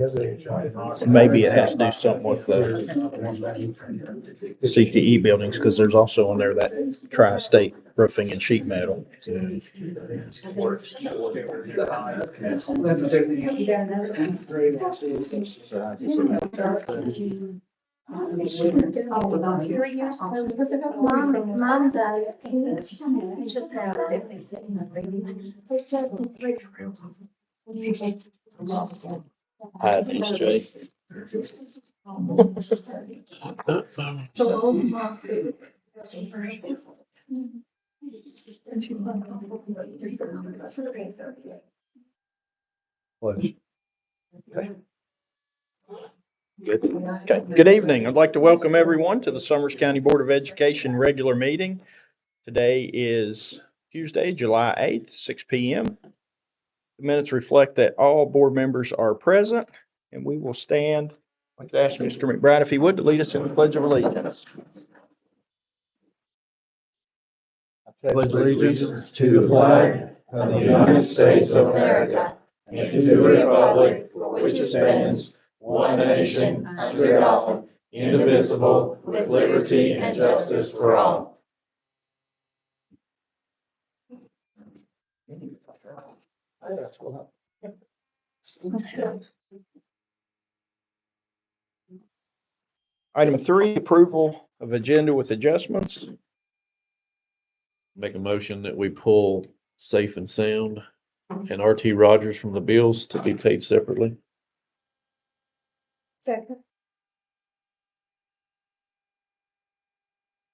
Maybe it has to do something with the CTE buildings, because there's also on there that tri-state roofing and sheet metal. Mine does. It's just how Hi, thanks, Jay. Good. Okay. Good evening. I'd like to welcome everyone to the Summers County Board of Education regular meeting. Today is Tuesday, July 8th, 6 p.m. The minutes reflect that all board members are present, and we will stand. I'd like to ask Mr. McBride if he would to lead us in the Pledge of Allegiance. I pledge allegiance to the flag of the United States of America and to the republic for which it stands, one nation, under God, indivisible, with liberty and justice for all. Item 3, approval of agenda with adjustments. Make a motion that we pull Safe and Sound and RT Rogers from the bills to be paid separately. Second.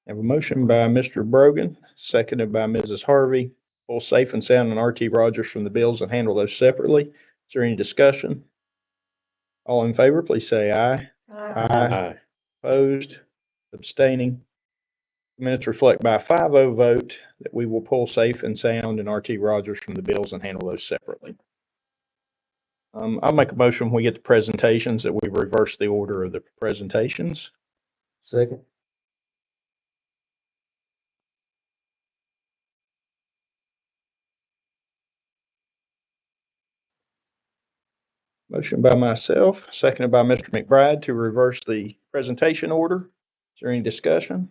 I have a motion by Mr. Brogan, seconded by Mrs. Harvey. Pull Safe and Sound and RT Rogers from the bills and handle those separately. Is there any discussion? All in favor, please say aye. Aye. Opposed, abstaining. Minutes reflect by a 5-0 vote that we will pull Safe and Sound and RT Rogers from the bills and handle those separately. I'll make a motion when we get to presentations that we reverse the order of the presentations. Second. Motion by myself, seconded by Mr. McBride to reverse the presentation order. Is there any discussion?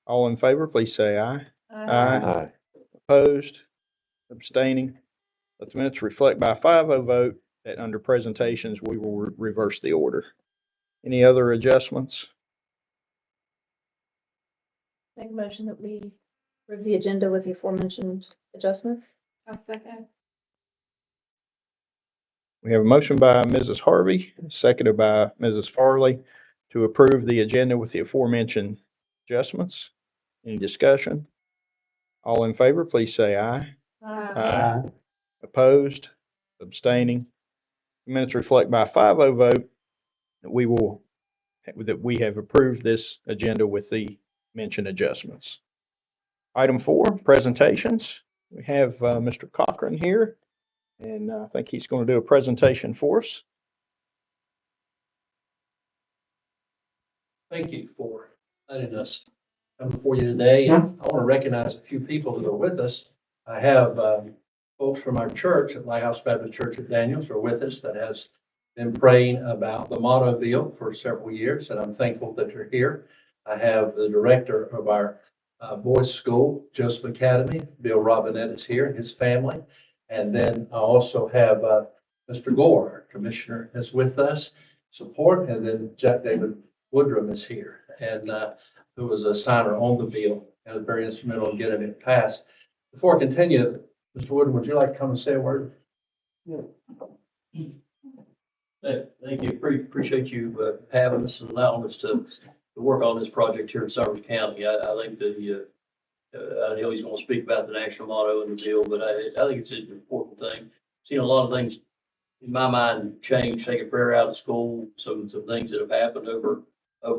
All in favor, please say aye. Aye. Opposed, abstaining. Let the minutes reflect by a 5-0 vote that under presentations, we will reverse the order. Any other adjustments? Make a motion that we approve the agenda with the aforementioned adjustments. I'll second. We have a motion by Mrs. Harvey, seconded by Mrs. Farley to approve the agenda with the aforementioned adjustments. Any discussion? All in favor, please say aye. Aye. Opposed, abstaining. Minutes reflect by a 5-0 vote that we have approved this agenda with the mentioned adjustments. Item 4, presentations. We have Mr. Cochran here, and I think he's going to do a presentation for us. Thank you for letting us come before you today. And I want to recognize a few people that are with us. I have folks from our church at Lighthouse Baptist Church at Daniels are with us that has been praying about the motto bill for several years, and I'm thankful that you're here. I have the director of our boys' school, Joseph Academy, Bill Robinette is here, and his family. And then I also have Mr. Gore, our commissioner, is with us, support, and then Jack David Woodrum is here, and who was a signer on the bill and was very instrumental in getting it passed. Before I continue, Mr. Woodrum, would you like to come and say a word? Thank you. Appreciate you having us and allowing us to work on this project here in Summers County. I think I know he's going to speak about the national motto and the bill, but I think it's an important thing. Seen a lot of things in my mind change, taking prayer out of school, some things that have happened over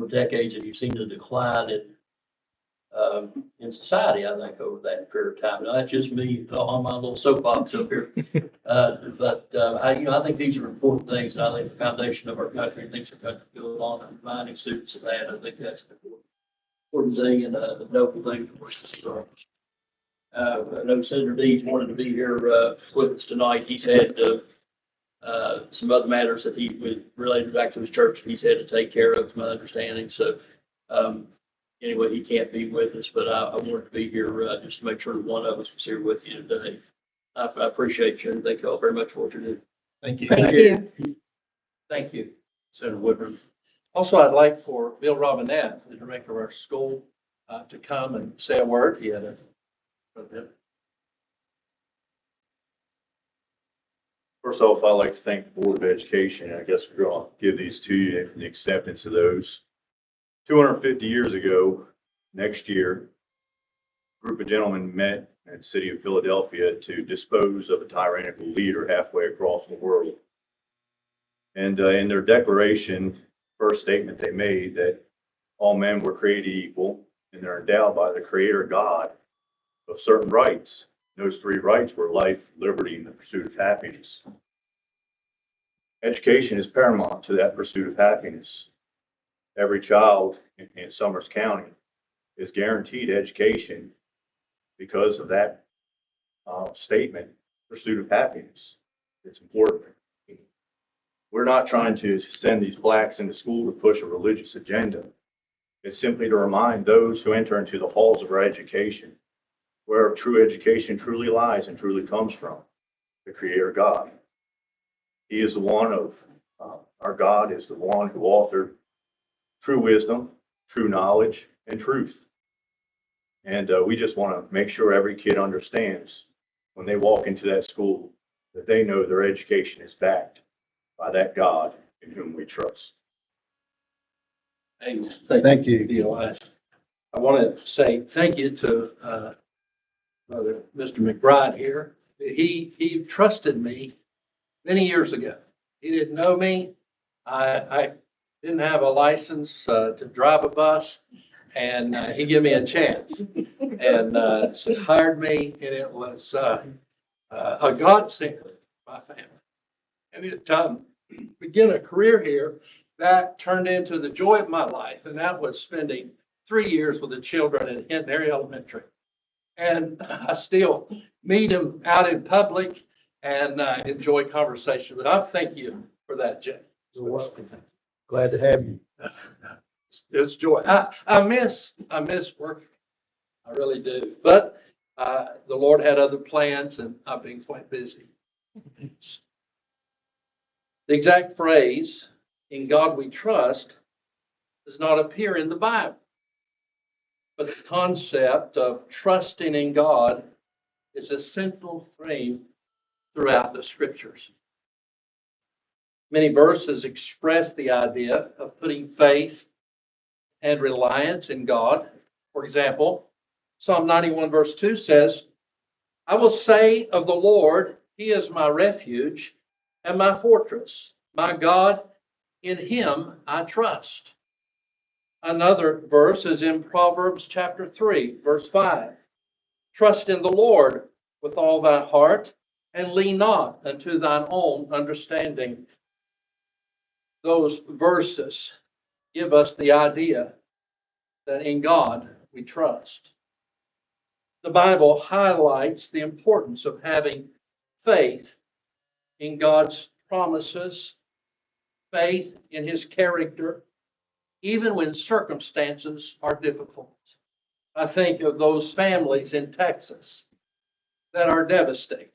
decades, and you've seen the decline in society, I think, over that period of time. Now, that's just me on my little soapbox up here. I think these are important things, and I think the foundation of our country, things our country built on, and reminding students of that, I think that's an important thing and a noble thing for us. I know Senator Deeds wanted to be here with us tonight. He's had some other matters that related back to his church, he's had to take care of, to my understanding. So, anyway, he can't be with us, but I wanted to be here, just to make sure that one of us was here with you today. I appreciate you and thank you all very much for what you do. Thank you. Thank you. Thank you, Senator Woodrum. Also, I'd like for Bill Robinette, the director of our school, to come and say a word. He had a. First off, I'd like to thank the Board of Education. I guess we're going to give these to you in acceptance of those. 250 years ago, next year, a group of gentlemen met in the city of Philadelphia to dispose of a tyrannical leader halfway across the world. And in their declaration, first statement they made that all men were created equal and they're endowed by the Creator God of certain rights. Those three rights were life, liberty, and the pursuit of happiness. Education is paramount to that pursuit of happiness. Every child in Summers County is guaranteed education because of that statement, pursuit of happiness. It's important. We're not trying to send these blacks into school to push a religious agenda. It's simply to remind those who enter into the halls of our education where true education truly lies and truly comes from, the Creator God. He is the one of, our God is the one who authored true wisdom, true knowledge, and truth. And we just want to make sure every kid understands when they walk into that school that they know their education is backed by that God in whom we trust. Hey, Thank you. Bill. I want to say thank you to Brother Mr. McBride here. He trusted me many years ago. He didn't know me. I didn't have a license to drive a bus, and he gave me a chance and so hired me, and it was a godsend to my family. And it began a career here that turned into the joy of my life, and that was spending 3 years with the children at Hinton Area Elementary. And I still meet them out in public and enjoy conversation. But I thank you for that, Jay. You're welcome. Glad to have you. It's joy. I miss working. I really do. But the Lord had other plans, and I've been quite busy. The exact phrase, "In God we trust," does not appear in the Bible. But the concept of trusting in God is a central theme throughout the scriptures. Many verses express the idea of putting faith and reliance in God. For example, Psalm 91 verse 2 says, "I will say of the Lord, He is my refuge and my fortress, my God, in Him I trust." Another verse is in Proverbs chapter 3, verse 5. "Trust in the Lord with all thy heart, and lean not unto thine own understanding." Those verses give us the idea that in God we trust. The Bible highlights the importance of having faith in God's promises, faith in His character, even when circumstances are difficult. I think of those families in Texas that are devastated,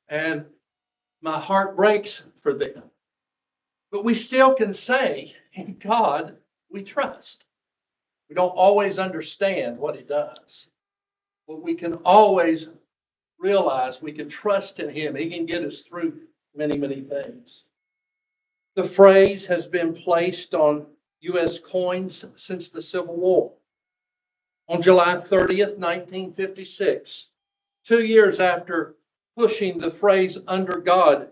and my heart breaks for them. But we still can say, in God we trust. We don't always understand what He does, but we can always realize we can trust in Him. He can get us through many, many things. The phrase has been placed on U.S. coins since the Civil War. On July 30th, 1956, 2 years after pushing the phrase "under God"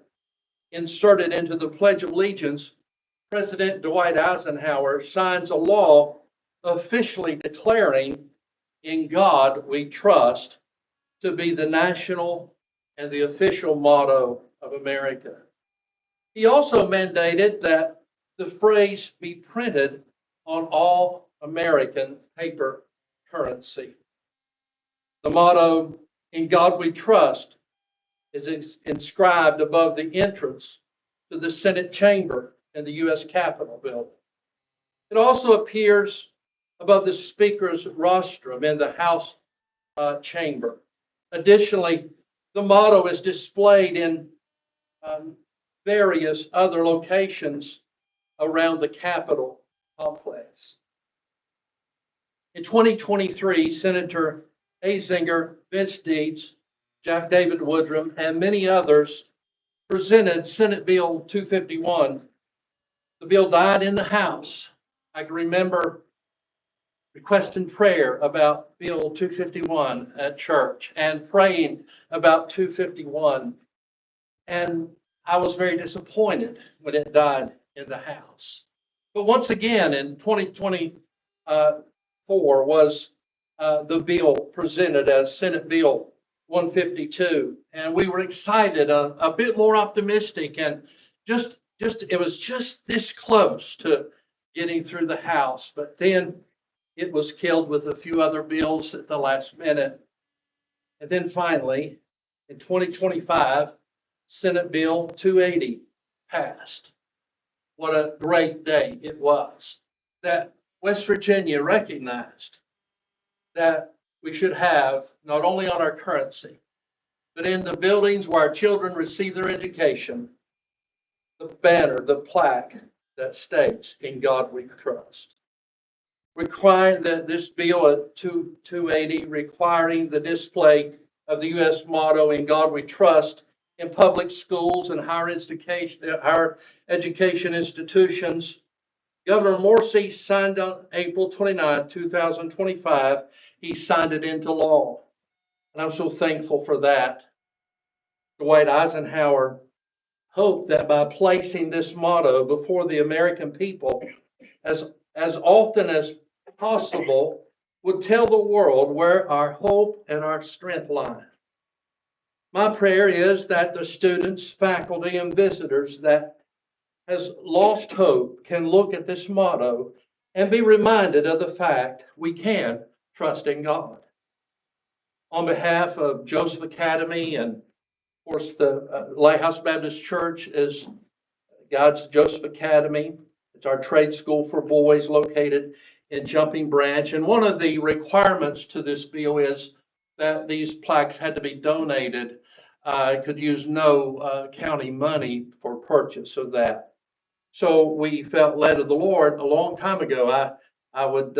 inserted into the Pledge of Allegiance, President Dwight Eisenhower signs a law officially declaring "In God we trust" to be the national and the official motto of America. He also mandated that the phrase be printed on all American paper currency. The motto, "In God we trust," is inscribed above the entrance to the Senate chamber in the U.S. Capitol building. It also appears above the speaker's rostrum in the House chamber. Additionally, the motto is displayed in various other locations around the Capitol complex. In 2023, Senator Azinger, Vince Deeds, Jack David Woodrum, and many others presented Senate Bill 251. The bill died in the House. I can remember requesting prayer about Bill 251 at church and praying about 251. And I was very disappointed when it died in the House. But once again, in 2024 was the bill presented as Senate Bill 152. And we were excited, a bit more optimistic, and it was just this close to getting through the House. But then it was killed with a few other bills at the last minute. And then finally, in 2025, Senate Bill 280 passed. What a great day it was that West Virginia recognized that we should have, not only on our currency, but in the buildings where our children receive their education, the banner, the plaque that states, "In God we trust." Requiring that this bill at 280, requiring the display of the U.S. motto, "In God we trust," in public schools and higher education institutions. Governor Morsi signed on April 29, 2025. He signed it into law. And I'm so thankful for that. Dwight Eisenhower hoped that by placing this motto before the American people as often as possible would tell the world where our hope and our strength lie. My prayer is that the students, faculty, and visitors that has lost hope can look at this motto and be reminded of the fact we can trust in God. On behalf of Joseph Academy and, of course, the Lighthouse Baptist Church is God's Joseph Academy. It's our trade school for boys located in Jumping Branch. And one of the requirements to this bill is that these plaques had to be donated. Could use no county money for purchase of that. So we felt led of the Lord a long time ago. I was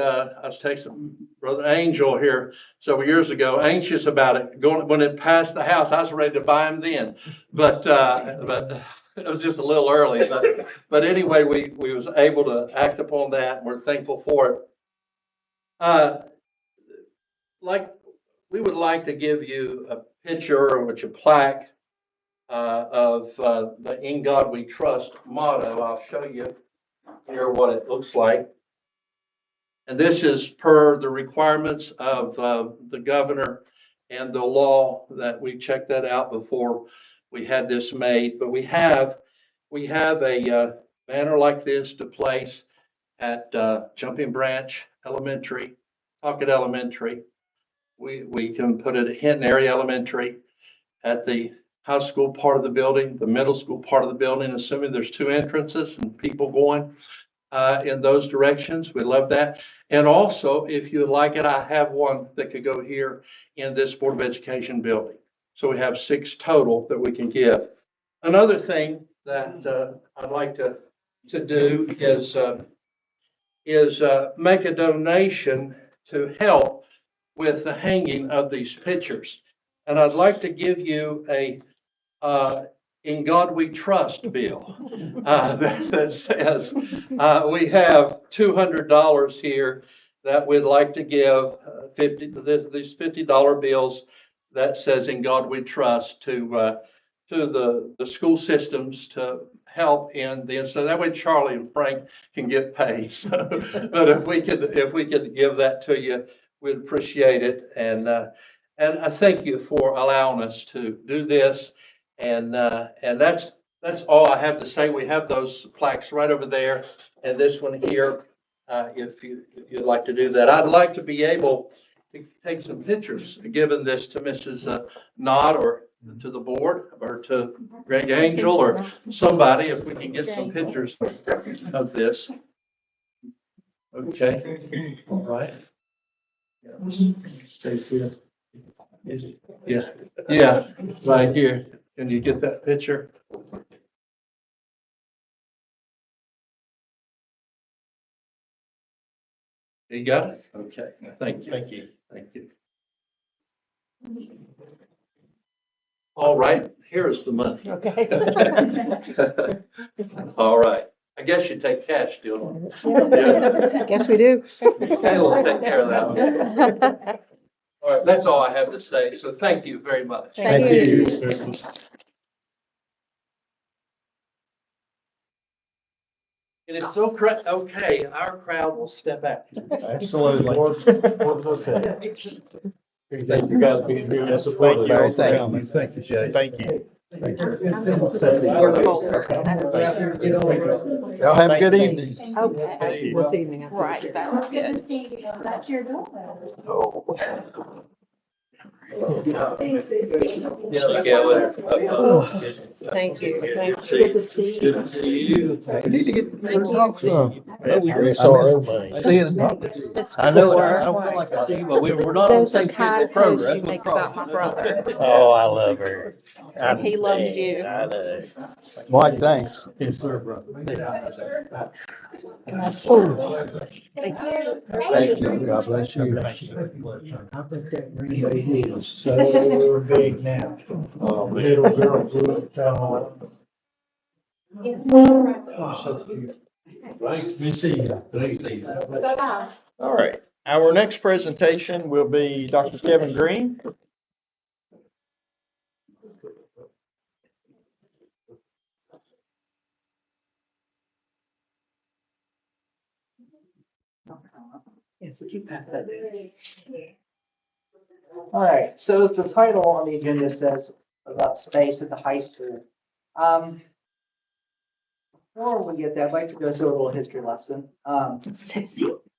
texting Brother Angel here several years ago, anxious about it. When it passed the House, I was ready to buy them then, but it was just a little early. But anyway, we was able to act upon that, and we're thankful for it. We would like to give you a picture or a plaque of the "In God We Trust" motto. I'll show you here what it looks like. And this is per the requirements of the governor and the law that we checked that out before we had this made. But we have a banner like this to place at Jumping Branch Elementary, Pocket Elementary. We can put it at Hinton Area Elementary, at the high school part of the building, the middle school part of the building, assuming there's two entrances and people going in those directions. We love that. And also, if you would like it, I have one that could go here in this Board of Education building. So we have 6 total that we can give. Another thing that I'd like to do is make a donation to help with the hanging of these pictures. And I'd like to give you a "In God We Trust" bill that says we have $200 here that we'd like to give these $50 bills that says "In God We Trust" to the school systems to help in the, so that way Charlie and Frank can get paid. So, but if we could give that to you, we'd appreciate it. And I thank you for allowing us to do this. And that's all I have to say. We have those plaques right over there, and this one here, if you'd like to do that. I'd like to be able to take some pictures, giving this to Mrs. Knott or to the board or to Greg Angel or somebody, if we can get some pictures of this. Okay, all right. Yeah, yeah, right here. Can you get that picture? You got it? Okay, thank you. Thank you. Thank you. All right, here is the money. Okay. All right. I guess you take cash, still. Yeah. Guess we do. Kayla will take care of that one. All right, that's all I have to say. So thank you very much. Thank you. And if it's okay, our crowd will step out. Absolutely. Thank you guys being here and supporting Thank you. our family. Thank you, Jay. Thank you. Y'all have a good evening. Okay. This evening. Right, that was good. That's your doorbell. Thank you. Good to see you. Good to see you. We need to get Thank you. talk some. We saw everything. See you. I know, I don't feel like I see you, but we're not on the Those are same street kind with Kroger. posts you make about my brother. Oh, I love her. And he loves you. I know. Mike, thanks. Yes, sir, brother. Thank you. God bless you. I think that Green Bay Hill is so big now. Little girl flew up town. So cute. Nice to see you. Nice to see you. All right. Our next presentation will be Dr. Kevin Green. Yes, would you pass that in? All right, so as the title on the agenda says about space at the high school. Before we get that, I'd like to go through a little history lesson. I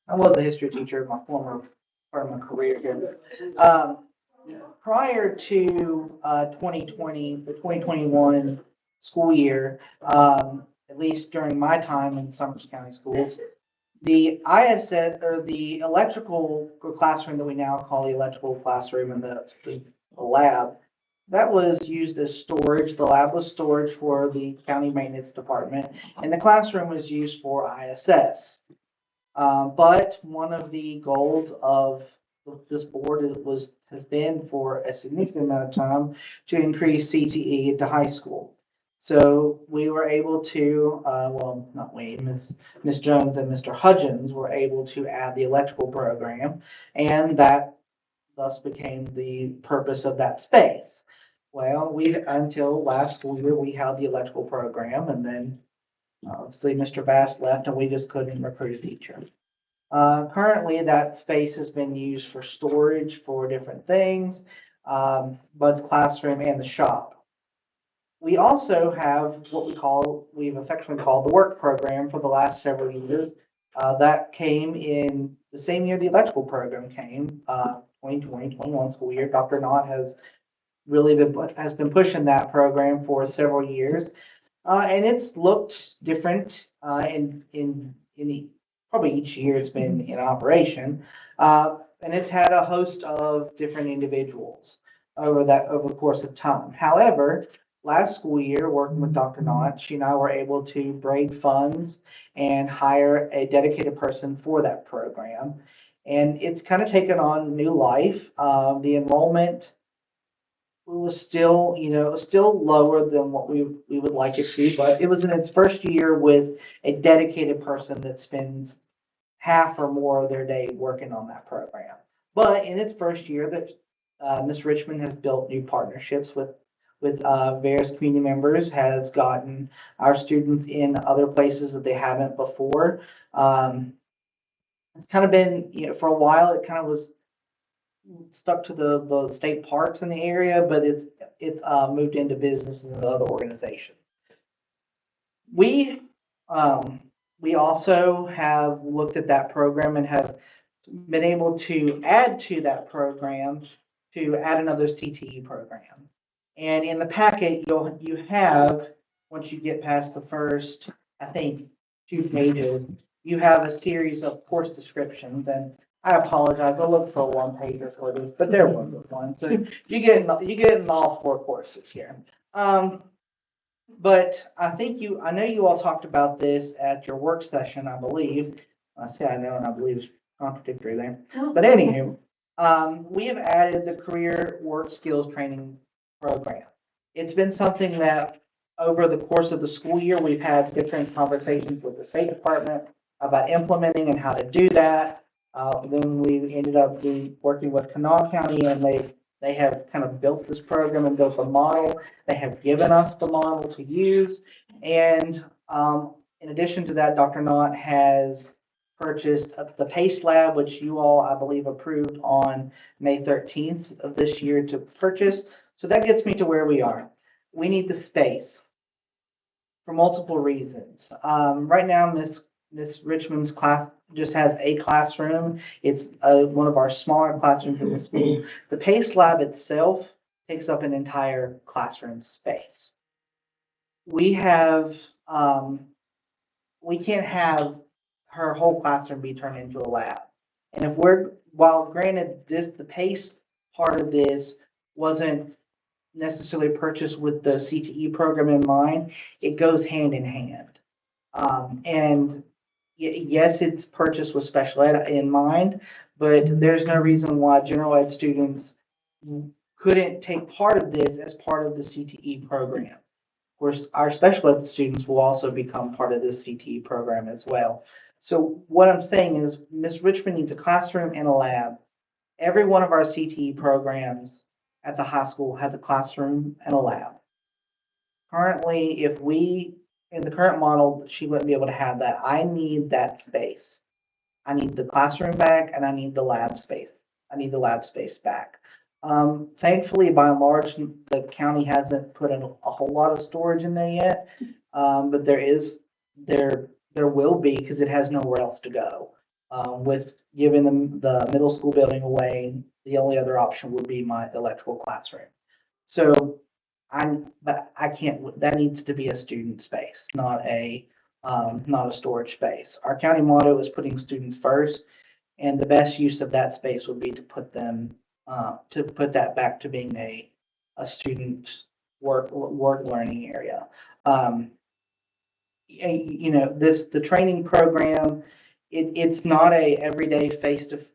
was a history teacher in my former part of my career here. Prior to 2020, the 2021 school year, at least during my time in Summers County Schools, the ISS, or the electrical classroom that we now call the electrical classroom and the lab, that was used as storage. The lab was storage for the county maintenance department, and the classroom was used for ISS. But one of the goals of this board has been for a significant amount of time to increase CTE at high school. So we were able to, well, not we, Ms. Jones and Mr. Hudgens were able to add the electrical program, and that thus became the purpose of that space. Well, until last school year, we had the electrical program, and then obviously Mr. Bass left and we just couldn't recruit a teacher. Currently, that space has been used for storage for different things, both the classroom and the shop. We also have what we've affectionately called the work program for the last several years. That came in the same year the electrical program came, 2020-21 school year. Dr. Knott has really been pushing that program for several years. And it's looked different in probably each year it's been in operation. And it's had a host of different individuals over the course of time. However, last school year, working with Dr. Knott, she and I were able to braid funds and hire a dedicated person for that program. And it's kind of taken on new life. The enrollment was still, still lower than what we would like it to be, but it was in its first year with a dedicated person that spends half or more of their day working on that program. But in its first year, that Ms. Richmond has built new partnerships with various community members, has gotten our students in other places that they haven't before. It's kind of been, for a while, it kind of was stuck to the state parks in the area, but it's moved into business and other organizations. We also have looked at that program and have been able to add to that program to add another CTE program. And in the packet, you have, once you get past the first, I think, 2 pages, you have a series of course descriptions, and I apologize, I'll look for a 1-pager for this, but there wasn't one, so you get in all 4 courses here. But I know you all talked about this at your work session, I believe. I say I know and I believe is contradictory there. But anywho, we have added the career work skills training program. It's been something that over the course of the school year, we've had different conversations with the State Department about implementing and how to do that. Then we ended up working with Kanawha County, and they have kind of built this program and built a model. They have given us the model to use. And in addition to that, Dr. Knott has purchased the PACE Lab, which you all, I believe, approved on May 13th of this year to purchase. So that gets me to where we are. We need the space for multiple reasons. Right now, Miss Richmond's class just has a classroom. It's one of our smaller classrooms in the school. The PACE Lab itself takes up an entire classroom space. We can't have her whole classroom be turned into a lab. And while granted the PACE part of this wasn't necessarily purchased with the CTE program in mind, it goes hand in hand. And yes, it's purchased with special ed in mind, but there's no reason why general ed students couldn't take part of this as part of the CTE program. Of course, our special ed students will also become part of this CTE program as well. So what I'm saying is Ms. Richmond needs a classroom and a lab. Every one of our CTE programs at the high school has a classroom and a lab. Currently, in the current model, she wouldn't be able to have that. I need that space. I need the classroom back, and I need the lab space. I need the lab space back. Thankfully, by and large, the county hasn't put in a whole lot of storage in there yet. But there will be, because it has nowhere else to go. With giving them the middle school building away, the only other option would be my electrical classroom. So but I can't, that needs to be a student space, not a storage space. Our county motto is putting students first, and the best use of that space would be to put that back to being a student work learning area. The training program, it's not an everyday face-to-face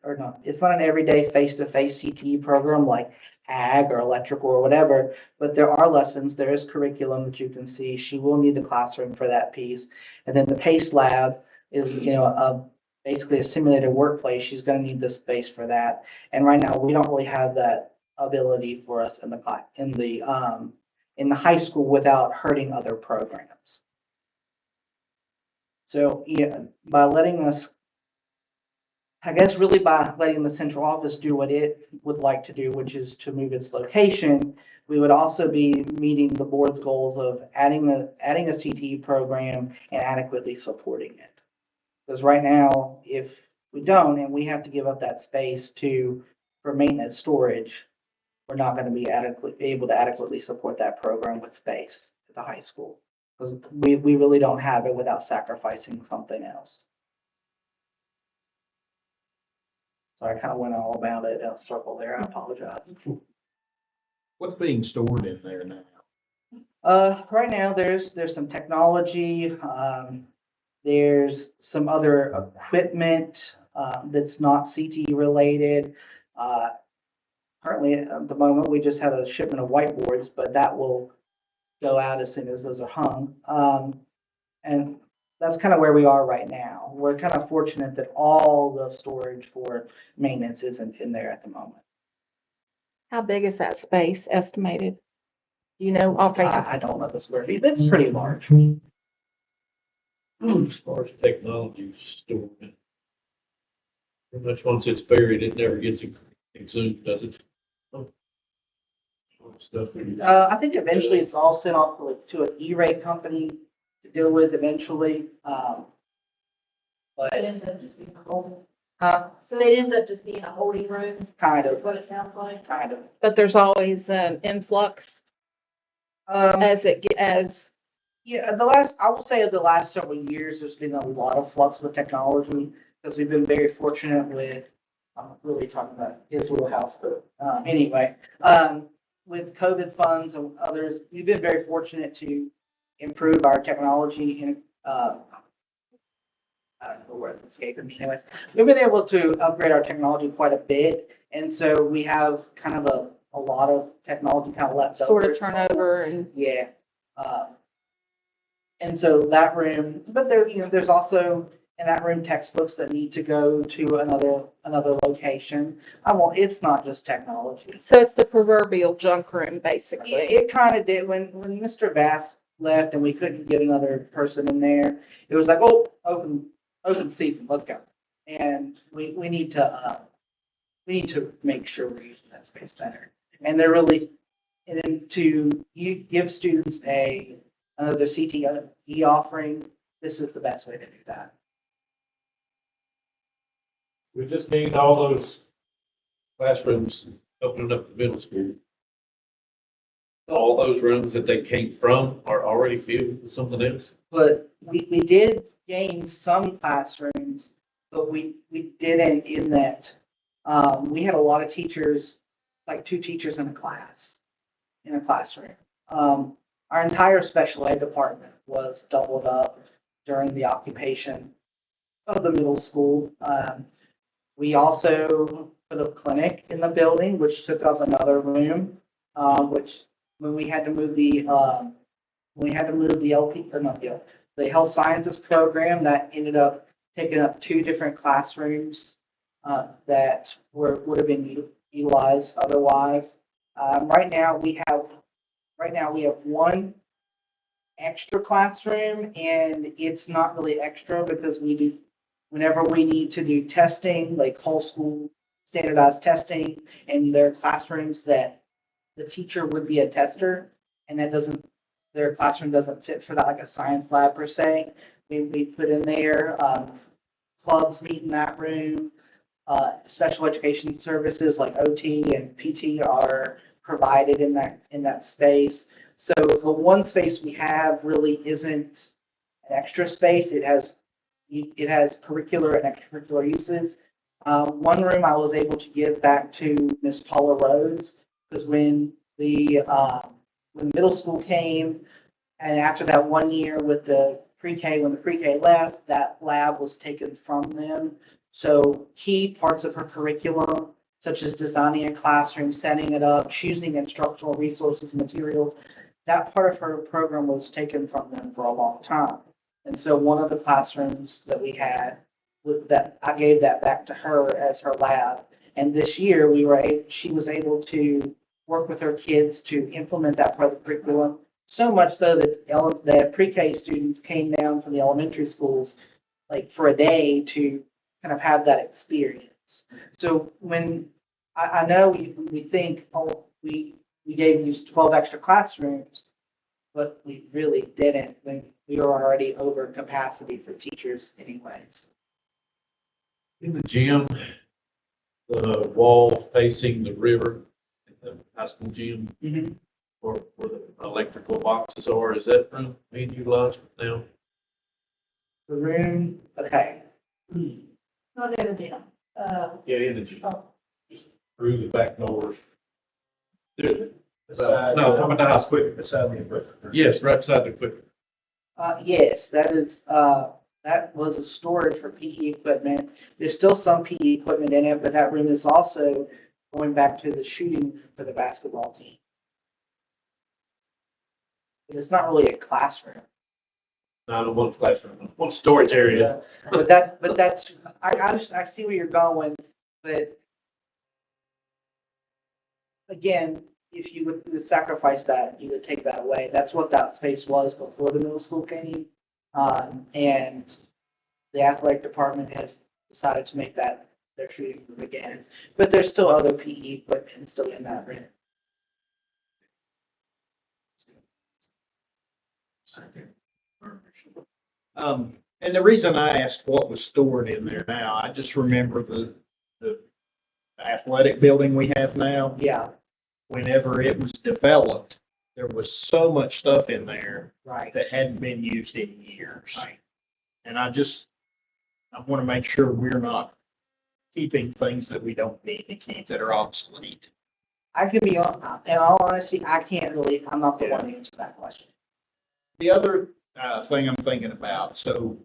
CTE program like ag or electrical or whatever, but there are lessons, there is curriculum that you can see. She will need the classroom for that piece. And then the PACE Lab is, basically a simulated workplace. She's going to need the space for that. And right now, we don't really have that ability for us in the high school without hurting other programs. So, by letting the central office do what it would like to do, which is to move its location, we would also be meeting the board's goals of adding a CTE program and adequately supporting it. Because right now, if we don't, and we have to give up that space for maintenance storage, we're not going to be able to adequately support that program with space at the high school. Because we really don't have it without sacrificing something else. So I kind of went all about it in a circle there. I apologize. What's being stored in there now? Right now there's some technology. There's some other equipment that's not CTE related. Currently, at the moment, we just had a shipment of whiteboards, but that will go out as soon as those are hung. And that's kind of where we are right now. We're kind of fortunate that all the storage for maintenance isn't in there at the moment. How big is that space estimated? I don't know the square feet. It's pretty large. As far as technology stored, pretty much once it's buried, it never gets exhumed, does it? Stuff. I think eventually it's all sent off to an E-rate company to deal with eventually. But It ends up just being a holding. Huh? So it ends up just being a holding room, Kind is of, what it sounds like. kind of. But there's always an influx as, Yeah, I will say of the last several years, there's been a lot of flux with technology because we've been very fortunate with, I'm not really talking about his little house, but anyway, with COVID funds and others, we've been very fortunate to improve our technology and, I don't know the words escaping me. Anyways, we've been able to upgrade our technology quite a bit. And so we have kind of a lot of technology kind of left sort over. of turnover and Yeah. And so that room, but there, there's also in that room textbooks that need to go to another location. It's not just technology. so it's the proverbial junk room, basically. It kind of did when Mr. Bass left and we couldn't get another person in there. It was like, oh, open season, let's go. And we need to make sure we're using that space better. And they're really, and then you give students another CTE offering, this is the best way to do that. We just need all those classrooms opening up the middle school. All those rooms that they came from are already filled with something else. But we did gain some classrooms, but we didn't in that, we had a lot of teachers, like 2 teachers in a classroom. Our entire special ed department was doubled up during the occupation of the middle school. We also put a clinic in the building, which took up another room, which when we had to move the LP, or not the health sciences program, that ended up taking up 2 different classrooms that would have been utilized otherwise. Right now we have 1 extra classroom, and it's not really extra because whenever we need to do testing, like whole school standardized testing, and there are classrooms that the teacher would be a tester, and their classroom doesn't fit for that, like a science lab per se. We put in there, clubs meet in that room, special education services like OT and PT are provided in that space. So the one space we have really isn't an extra space. It has curricular and extracurricular uses. One room I was able to give back to Miss Paula Rhodes because when middle school came, and after that 1 year with the pre-K, when the pre-K left, that lab was taken from them. So key parts of her curriculum, such as designing a classroom, setting it up, choosing instructional resources, materials, that part of her program was taken from them for a long time. And so one of the classrooms that we had, I gave that back to her as her lab. And this year she was able to work with her kids to implement that part of the curriculum. So much so that the pre-K students came down from the elementary schools like for a day to kind of have that experience. So when I know we think, oh, we gave you 12 extra classrooms, but we really didn't. We were already over capacity for teachers anyways. In the gym, the wall facing the river, the high school gym, where the electrical boxes are, is that room being utilized now? The room, okay. Not in the gym. Yeah, in the gym. Just through the back doors. No, Beside, talking about the high school. beside the equipment. Yes, right beside the equipment. Yes, that was a storage for PE equipment. There's still some PE equipment in it, but that room is also going back to the shooting for the basketball team. It's not really a classroom. Not in one classroom, one storage area. But that's, I see where you're going, but again, if you would sacrifice that, you would take that away. That's what that space was before the middle school came. And the athletic department has decided to make that their shooting room again. But there's still other PE equipment still in that room. And the reason I asked what was stored in there now, I just remember the athletic building we have now. Yeah. Whenever it was developed, there was so much stuff in there Right. that hadn't been used in years. And I want to make sure we're not keeping things that we don't need to keep that are obsolete. I can be on, in all honesty, I can't really, I'm not the one to answer that question. The other thing I'm thinking about, so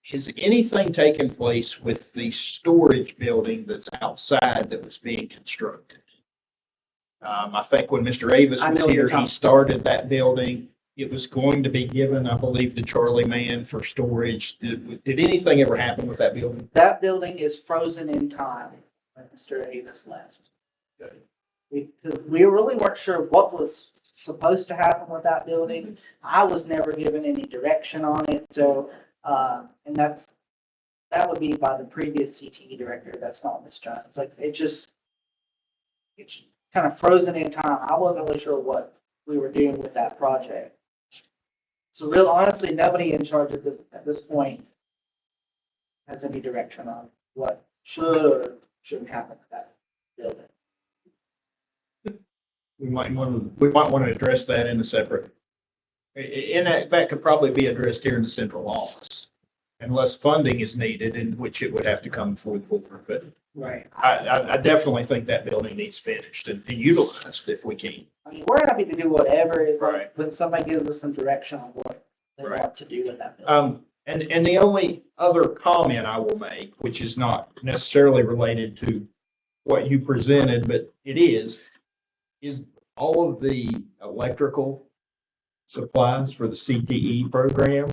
has anything taken place with the storage building that's outside that was being constructed? I think when Mr. Avis I was know what you're here, he talking- started that building. It was going to be given, I believe, to Charlie Mann for storage. Did anything ever happen with that building? That building is frozen in time when Mr. Davis left. Okay. We really weren't sure what was supposed to happen with that building. I was never given any direction on it, so, and that would be by the previous CTE director, that's not Ms. Jones. Like, it's kind of frozen in time. I wasn't really sure what we were doing with that project. So real honestly, nobody in charge at this point has any direction on what should or shouldn't happen with that building. We might want to address that in a separate, and that could probably be addressed here in the central office. Unless funding is needed, in which it would have to come before the board, but Right. I definitely think that building needs finished and utilized if we can. I mean, we're happy to do whatever is, Right. when somebody gives us some direction on what they Right. want to do with that building. And the only other comment I will make, which is not necessarily related to what you presented, but it is all of the electrical supplies for the CTE program.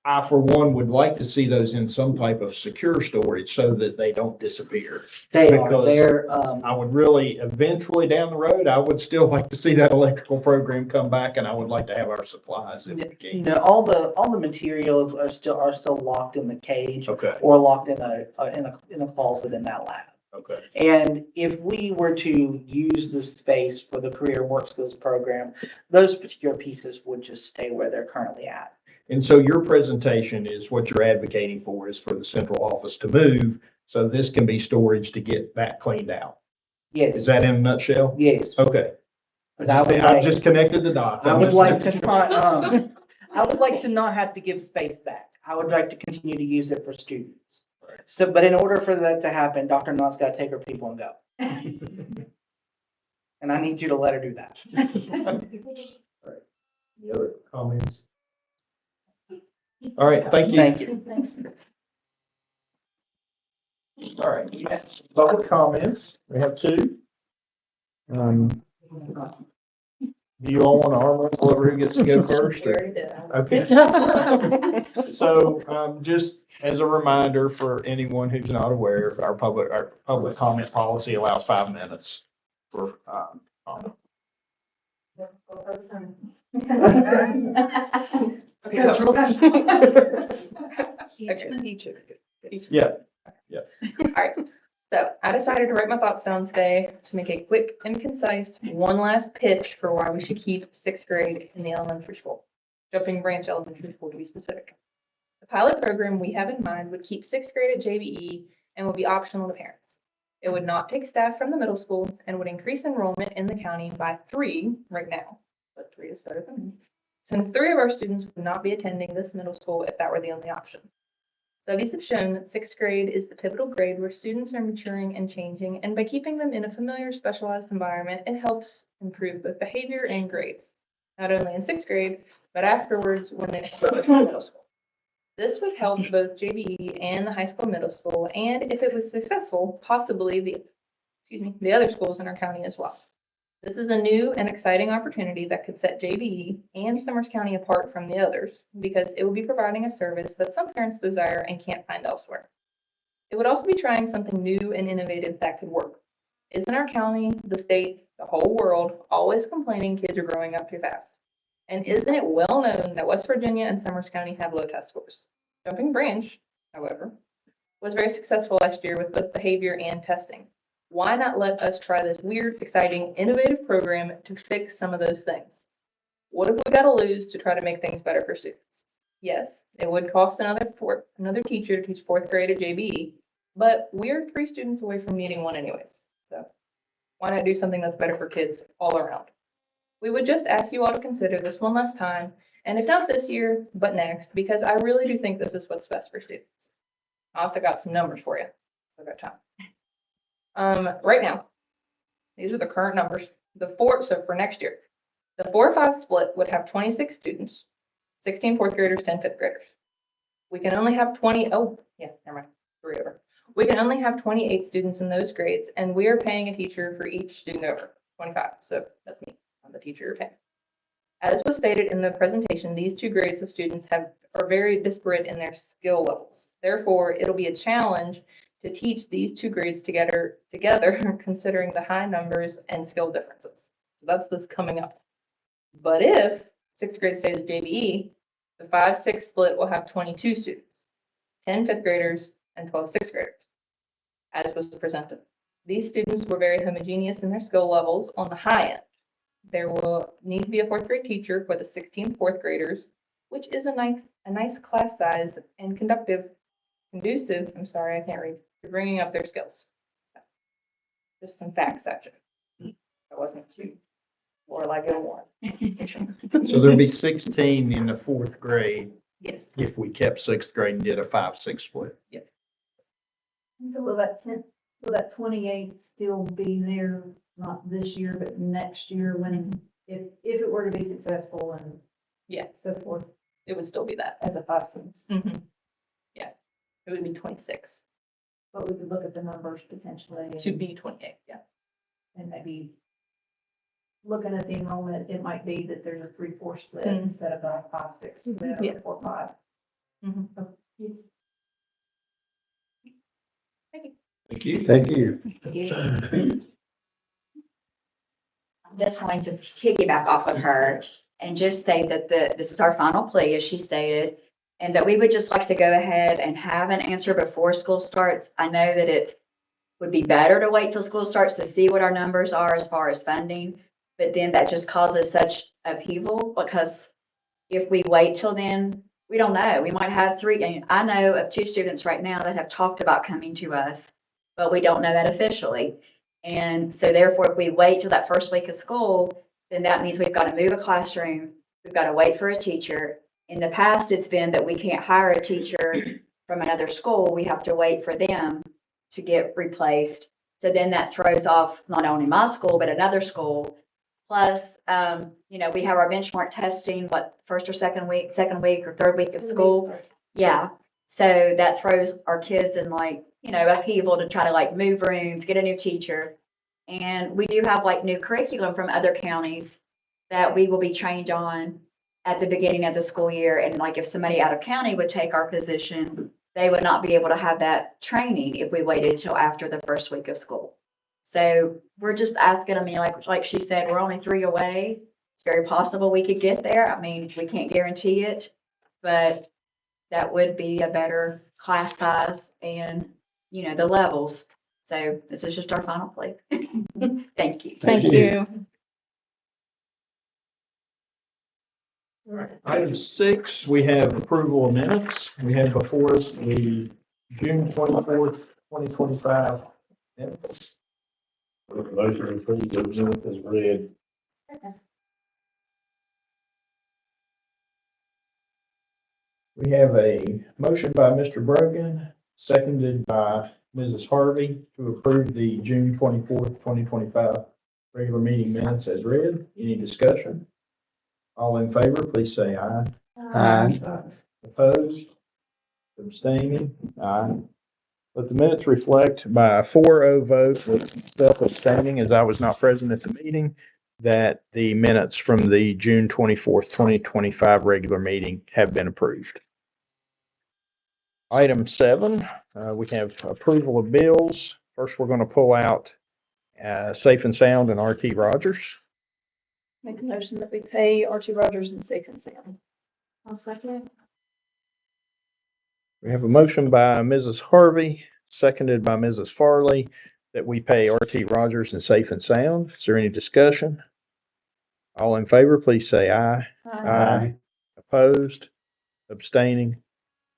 I, for one, would like to see those in some type of secure storage so that they don't disappear. They are, because they're, I would really, eventually down the road, I would still like to see that electrical program come back, and I would like to have our supplies if we you can. know, all the materials are still locked in the cage Okay, or locked in a closet in that lab. okay. And if we were to use the space for the Career Work Skills program, those particular pieces would just stay where they're currently at. And so your presentation is what you're advocating for is for the central office to move, so this can be storage to get that cleaned out. Is Yes, that in a nutshell? yes. Okay. 'Cause I would I've like- just connected the dots. I would like to not, I would like to not have to give space back. I would like to continue to use it for students. Right. So, but in order for that to happen, Dr. Knott's got to take her people and go. And I need you to let her do that. Any other comments? All right, thank you. Thank you. All right, yes, public comments. We have two. Do you all want to arm wrestle over who gets to go first? We or- already did. Okay. So, just as a reminder for anyone who's not aware, our public comment policy allows 5 minutes for, comment. Yeah, All right, so I decided to write my thoughts down today to make a quick and concise one last pitch for why we should keep sixth grade in the elementary school, Jumping Branch Elementary School to be specific. The pilot program we have in mind would keep sixth grade at JBE and would be optional to parents. It would not take staff from the middle school and would increase enrollment in the county by 3 right now, but 3 is better than me, since 3 of our students would not be attending this middle school if that were the only option. Studies have shown that sixth grade is the pivotal grade where students are maturing and changing, and by keeping them in a familiar, specialized environment, it helps improve both behavior and grades, not only in sixth grade, but afterwards when they go to middle school. This would help both JBE and the high school middle school, and if it was successful, possibly the other schools in our county as well. This is a new and exciting opportunity that could set JBE and Summers County apart from the others because it will be providing a service that some parents desire and can't find elsewhere. It would also be trying something new and innovative that could work. Isn't our county, the state, the whole world always complaining kids are growing up too fast? And isn't it well known that West Virginia and Summers County have low test scores? Jumping Branch, however, was very successful last year with both behavior and testing. Why not let us try this weird, exciting, innovative program to fix some of those things? What have we got to lose to try to make things better for students? Yes, it would cost another teacher to teach 4th grade at JBE, but we're 3 students away from needing one anyways. So why not do something that's better for kids all around? We would just ask you all to consider this one last time, and if not this year, but next, because I really do think this is what's best for students. I also got some numbers for you. I've got time. Right now, these are the current numbers. So for next year, the 4-5 split would have 26 students, 16 fourth graders, 10 fifth graders. We can only have 3 over. We can only have 28 students in those grades, and we are paying a teacher for each student over 25. So that's me. I'm the teacher you're paying. As was stated in the presentation, these two grades of students are very disparate in their skill levels. Therefore, it'll be a challenge to teach these two grades together considering the high numbers and skill differences. So that's this coming up. But if sixth grade stays JBE, the 5-6 split will have 22 students, 10 fifth graders and 12 sixth graders, as was presented. These students were very homogeneous in their skill levels on the high end. There will need to be a fourth grade teacher for the 16 fourth graders, which is a nice class size and conducive, to bringing up their skills. Just some facts section. That wasn't too more like it was. So there'd be 16 in the fourth grade Yes. if we kept sixth grade and did a 5-6 split. So will that 28 still be there, not this year, but next year if it were to be successful and Yeah, so forth it would still be that. as a 5-6? Yeah, it would be 26 But we could look at the numbers potentially to be 28. Yeah. and maybe looking at the enrollment, it might be that there's a 3-4 split Mhm. instead of a 5-6 split Yeah. or 4-5. Yes. Thank you. Thank you. I'm just going to piggyback off of her and just say that this is our final plea, as she stated, and that we would just like to go ahead and have an answer before school starts. I know that it would be better to wait till school starts to see what our numbers are as far as funding, but then that just causes such upheaval, because if we wait till then, we don't know. We might have 3, and I know of 2 students right now that have talked about coming to us, but we don't know that officially. And so therefore, if we wait till that first week of school, then that means we've got to move a classroom. We've got to wait for a teacher. In the past, it's been that we can't hire a teacher from another school. We have to wait for them to get replaced. So then that throws off not only my school, but another school. Plus, we have our benchmark testing, first or second week or third week of school. Yeah. So that throws our kids in upheaval to try to move rooms, get a new teacher. And we do have new curriculum from other counties that we will be trained on at the beginning of the school year. And if somebody out of county would take our position, they would not be able to have that training if we waited until after the first week of school. So we're just asking, like she said, we're only 3 away. It's very possible we could get there. I mean, we can't guarantee it, but that would be a better class size and, the levels. So this is just our final plea. Thank you. Thank you. Item 6, we have approval of minutes. We have before us the June 24th, 2025 minutes. Motion to approve the minutes as read. We have a motion by Mr. Brogan, seconded by Mrs. Harvey to approve the June 24th, 2025 regular meeting minutes as read. Any discussion? All in favor, please say aye. Aye. Opposed? Abstaining? Aye. Let the minutes reflect by a 4-0 vote with self abstaining, as I was not present at the meeting, that the minutes from the June 24th, 2025 regular meeting have been approved. Item 7, we have approval of bills. First, we're going to pull out Safe and Sound and RT Rogers. Make a motion that we pay RT Rogers and Safe and Sound. I'll second. We have a motion by Mrs. Harvey, seconded by Mrs. Farley, that we pay RT Rogers and Safe and Sound. Is there any discussion? All in favor, please say aye. Aye. Opposed? Abstaining?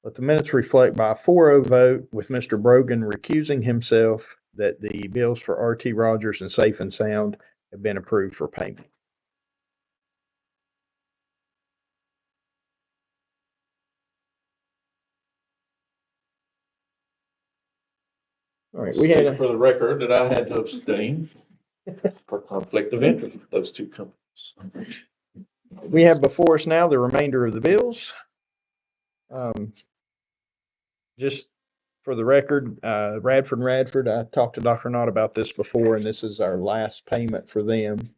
Let the minutes reflect by a 4-0 vote with Mr. Brogan recusing himself that the bills for RT Rogers and Safe and Sound have been approved for payment. All right, we had, For the record, that I had to abstain for conflict of interest with those two companies. we have before us now the remainder of the bills. Just for the record, Radford and Radford, I talked to Dr. Knott about this before, and this is our last payment for them.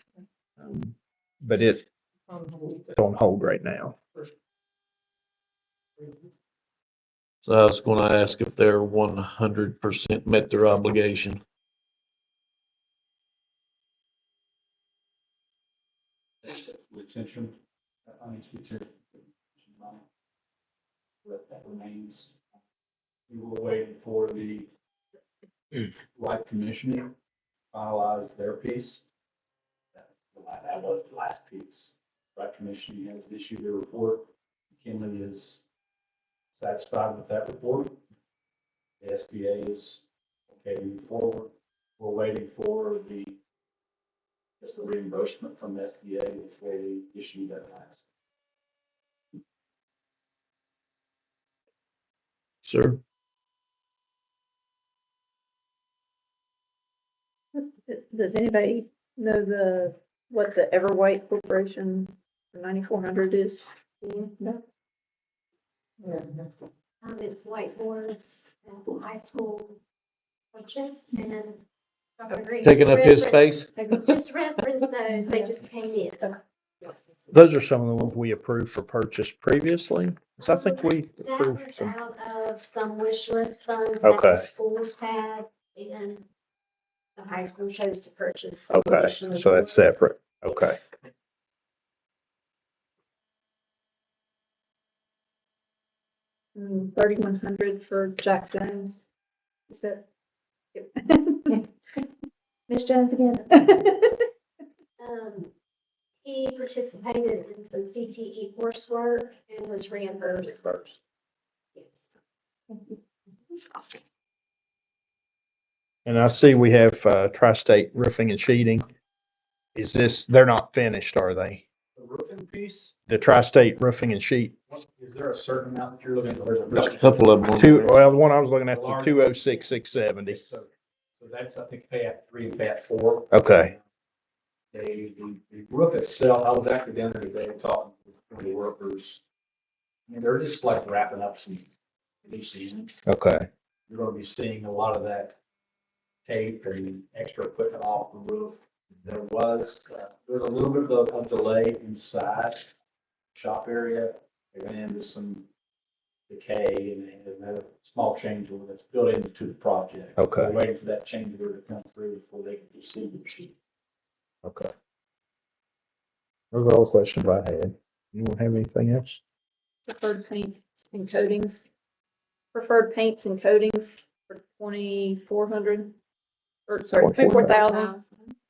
But it's on hold right now. So I was gonna ask if they're 100% met their obligation. Retention, money's retention. That remains. We were waiting for the right commissioner to finalize their piece. That was the last piece. Right commissioner has issued their report. McKinley is satisfied with that report. The SBA is okay to move forward. We're waiting for just the reimbursement from the SBA before we issue that last. Sir? Does anybody know what the Everwhite Corporation for 9,400 is? No? It's whiteboards at high school purchase and. Taking up his space? Just reference those, they just came in. Those are some of the ones we approved for purchase previously. So I think we That approved was some. out of some wish list funds that Okay. the schools had, and the high school chose to purchase. Okay, additional so that's boards. separate. Okay. 3,100 for Jack Jones. Is that? Miss Jones again? He participated in some CTE coursework and was reimbursed. Yes. And I see we have, Tri-State Roofing and Sheeting. Is this, they're not finished, are they? The roofing piece, The Tri-State Roofing and Sheet? is there a certain amount that you're looking at? There's a couple of them. Well, the one I was looking at, the 206,670. So that's, I think, pay at 3 and pay at 4. Okay, The roof itself, I was actually down there today talking with the workers. I mean, they're just like wrapping up some loose ends. okay, You're gonna be seeing a lot of that tape and extra equipment off the roof. There's a little bit of a delay inside shop area. They ran into some decay and they had a small change order that's built into the project. Okay. We're waiting for that change order to come through before they can proceed with the sheet. okay. Those are all questions I had. Anyone have anything else? Preferred paints and coatings. Preferred paints and coatings for 2,400. Or sorry, 24,000.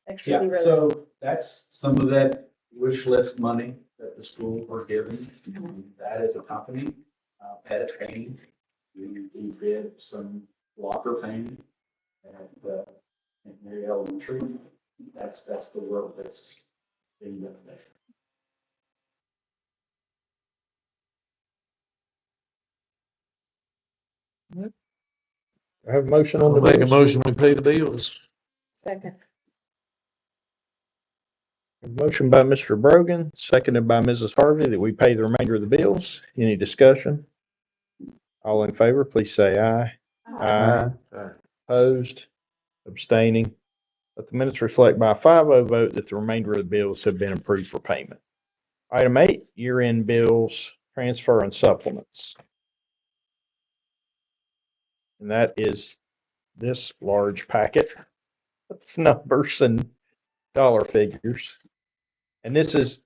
Extra Yeah, zero. so that's some of that wish list money that the school were given. That is a company, Pettit Painting. We did some locker painting at Mary Elementary. That's the work that's being done there. I have a motion on I'll the make a bills. motion, we pay the bills. Second. A motion by Mr. Brogan, seconded by Mrs. Harvey, that we pay the remainder of the bills. Any discussion? All in favor, please say aye. Aye. Opposed, abstaining. Let the minutes reflect by a 5-0 vote that the remainder of the bills have been approved for payment. Item 8, year-end bills, transfer and supplements. And that is this large packet of numbers and dollar figures. And this is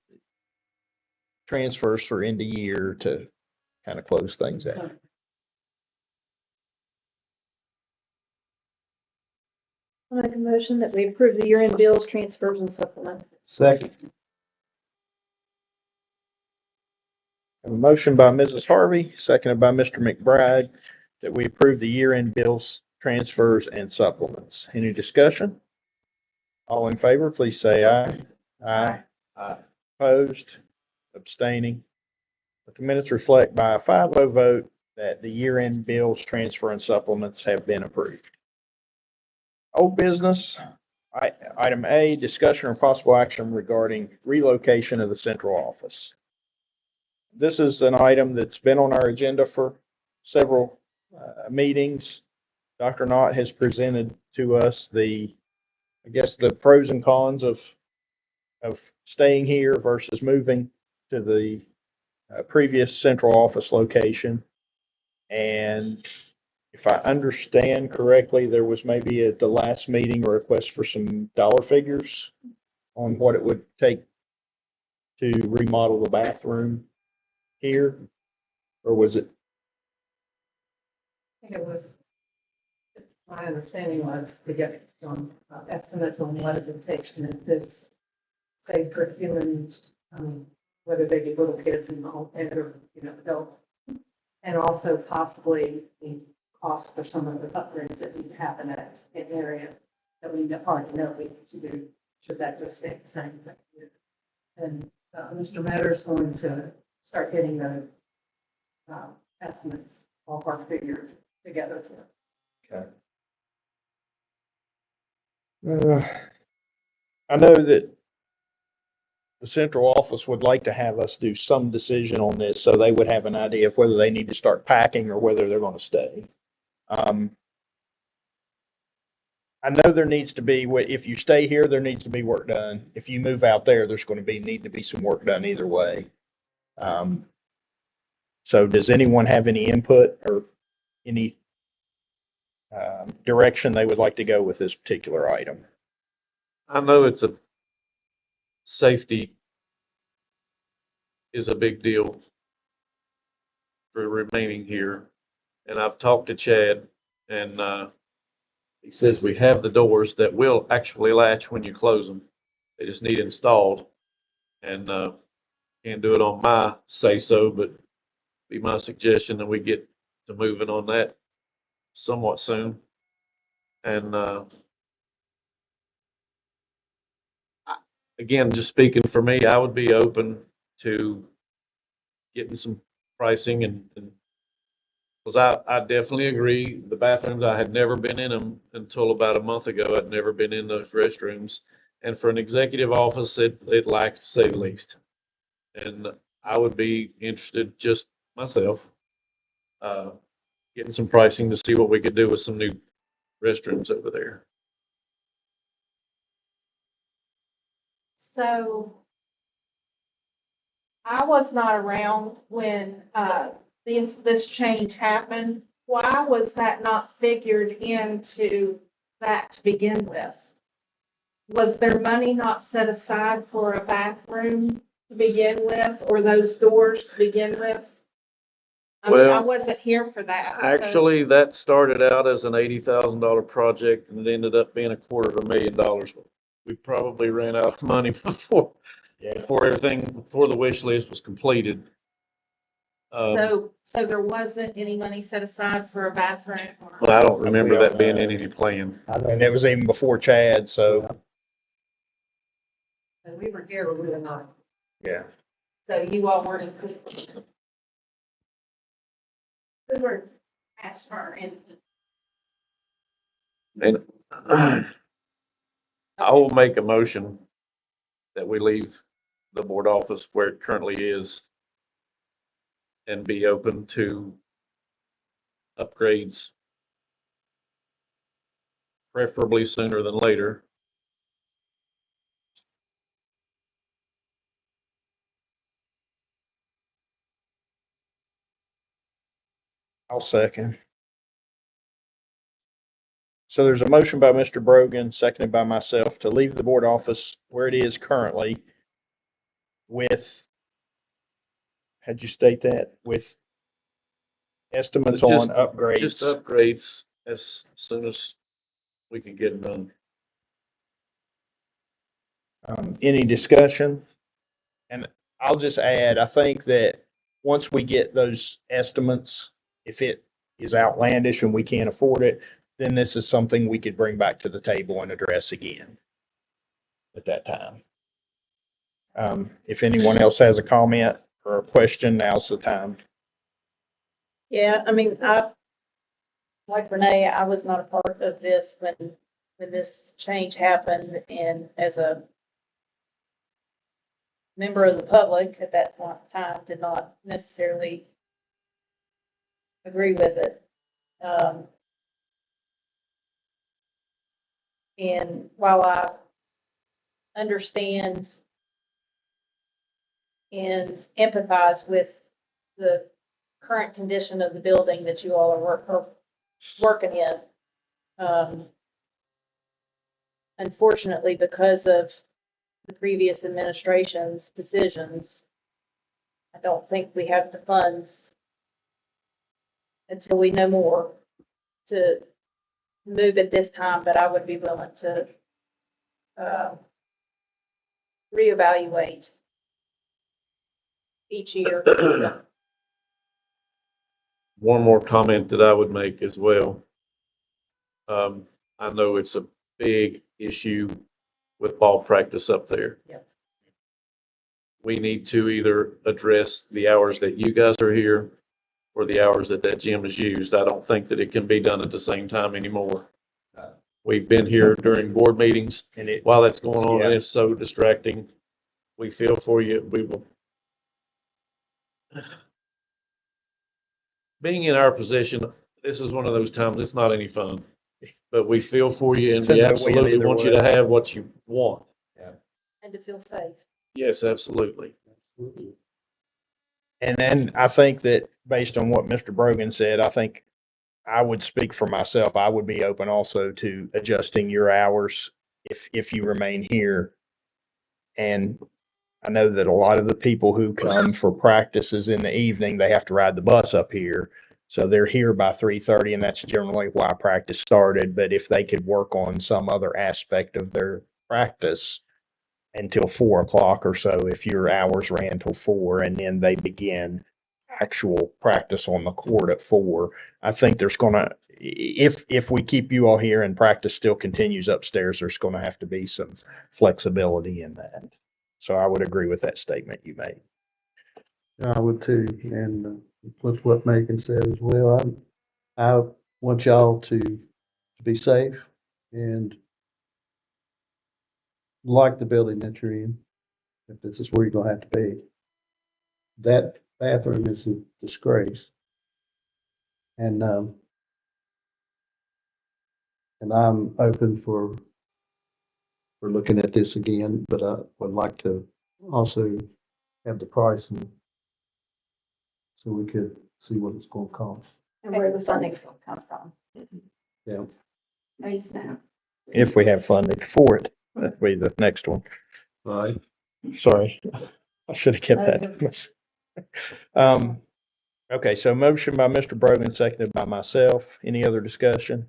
transfers for end of year to kind of close things out. I'll make a motion that we approve the year-end bills, transfers, and supplements. Second. A motion by Mrs. Harvey, seconded by Mr. McBride, that we approve the year-end bills, transfers, and supplements. Any discussion? All in favor, please say aye. Aye. Aye. Opposed, abstaining. Let the minutes reflect by a 5-0 vote that the year-end bills, transfer, and supplements have been approved. Old business, item A, discussion or possible action regarding relocation of the central office. This is an item that's been on our agenda for several meetings. Dr. Knott has presented to us the pros and cons of staying here versus moving to the previous central office location. And if I understand correctly, there was maybe at the last meeting a request for some dollar figures on what it would take to remodel the bathroom here, or was it? I think it was, my understanding was to get some estimates on what it would take to make this safe for humans, whether they be little kids in the home or, adult. And also possibly the cost for some of the upgrades that need to happen at an area that we hard to know we need to do, should that just stay the same. And Mr. Matter is going to start getting the estimates, ballpark figures together. Okay. I know that the central office would like to have us do some decision on this, so they would have an idea of whether they need to start packing or whether they're going to stay. I know there needs to be, if you stay here, there needs to be work done. If you move out there, there's going to need to be some work done either way. So does anyone have any input or any direction they would like to go with this particular item? I know it's a safety is a big deal for remaining here. And I've talked to Chad, and he says we have the doors that will actually latch when you close them. They just need installed. And can't do it on my say so, but be my suggestion that we get to moving on that somewhat soon. And again, just speaking for me, I would be open to getting some pricing and because I definitely agree. The bathrooms, I had never been in them until about a month ago. I'd never been in those restrooms. And for an executive office, it lacks to say the least. And I would be interested, just myself, getting some pricing to see what we could do with some new restrooms over there. So I was not around when this change happened. Why was that not figured into that to begin with? Was there money not set aside for a bathroom to begin with, or those doors to begin with? I mean, I Well, wasn't here for that. Actually, that started out as an $80,000 project and it ended up being $250,000. We probably ran out of money before the wish list was completed. So there wasn't any money set aside for a bathroom? But I don't remember that being in any plan. And it was even before Chad, so. And we were here, we were not. Yeah. So you all weren't included? We were asked for input. And I will make a motion that we leave the board office where it currently is and be open to upgrades, preferably sooner than later. I'll second. So there's a motion by Mr. Brogan, seconded by myself, to leave the board office where it is currently with, how'd you state that? With estimates on Just upgrades. upgrades as soon as we can get them done. Any discussion? And I'll just add, I think that once we get those estimates, if it is outlandish and we can't afford it, then this is something we could bring back to the table and address again at that time. If anyone else has a comment or a question, now's the time. Yeah, I mean, like Renee, I was not a part of this when when this change happened, and as a member of the public at that time, did not necessarily agree with it. And while I understand and empathize with the current condition of the building that you all are working in, unfortunately, because of the previous administration's decisions, I don't think we have the funds until we know more to move at this time, but I would be willing to reevaluate each year. One more comment that I would make as well. I know it's a big issue with ball practice up there. Yes. We need to either address the hours that you guys are here or the hours that that gym is used. I don't think that it can be done at the same time anymore. We've been here during board meetings, And it, while that's going on, and Yeah. it's so distracting. We feel for you. We will. Being in our position, this is one of those times, it's not any fun, but we feel for you and It's a we no win absolutely either want you way. to have what you want. And to feel safe. Yes, absolutely. and then I think that based on what Mr. Brogan said, I think I would speak for myself. I would be open also to adjusting your hours if you remain here. And I know that a lot of the people who come for practices in the evening, they have to ride the bus up here. So they're here by 3:30, and that's generally why practice started. But if they could work on some other aspect of their practice until 4 o'clock or so, if your hours ran till 4 and then they begin actual practice on the court at 4, I think there's gonna, if we keep you all here and practice still continues upstairs, there's gonna have to be some flexibility in that. So I would agree with that statement you made. I would too, and with what Megan said as well, I want y'all to be safe and like the building that you're in, if this is where you're gonna have to be. That bathroom is a disgrace. And I'm open for looking at this again, but I would like to also have the pricing so we could see what it's gonna cost. And where the funding's gonna come from. Yeah. If we have funding for it, that'd be the next one. Right. Sorry, I should have kept that to myself. Okay, so motion by Mr. Brogan, seconded by myself. Any other discussion?